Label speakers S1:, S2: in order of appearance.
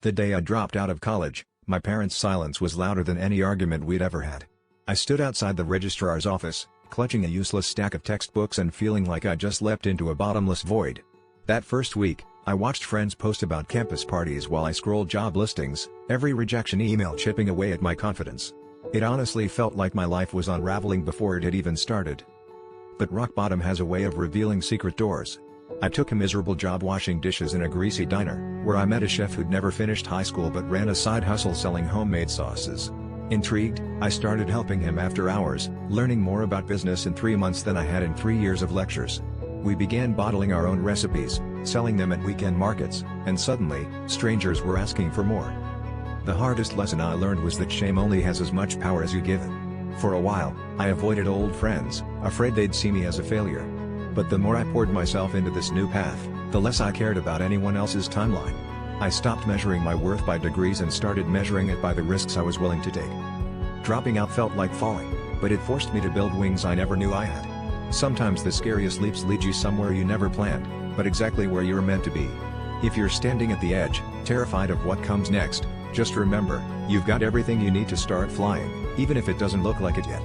S1: The day I dropped out of college, my parents' silence was louder than any argument we'd ever had. I stood outside the registrar's office, clutching a useless stack of textbooks and feeling like I just leapt into a bottomless void. That first week, I watched friends post about campus parties while I scrolled job listings, every rejection email chipping away at my confidence. It honestly felt like my life was unraveling before it had even started. But rock bottom has a way of revealing secret doors. I took a miserable job washing dishes in a greasy diner, where I met a chef who'd never finished high school but ran a side hustle selling homemade sauces. Intrigued, I started helping him after hours, learning more about business in 3 months than I had in 3 years of lectures. We began bottling our own recipes, selling them at weekend markets, and suddenly, strangers were asking for more. The hardest lesson I learned was that shame only has as much power as you give it. For a while, I avoided old friends, afraid they'd see me as a failure. But the more I poured myself into this new path, the less I cared about anyone else's timeline. I stopped measuring my worth by degrees and started measuring it by the risks I was willing to take. Dropping out felt like falling, but it forced me to build wings I never knew I had. Sometimes the scariest leaps lead you somewhere you never planned, but exactly where you're meant to be. If you're standing at the edge, terrified of what comes next, just remember, you've got everything you need to start flying, even if it doesn't look like it yet.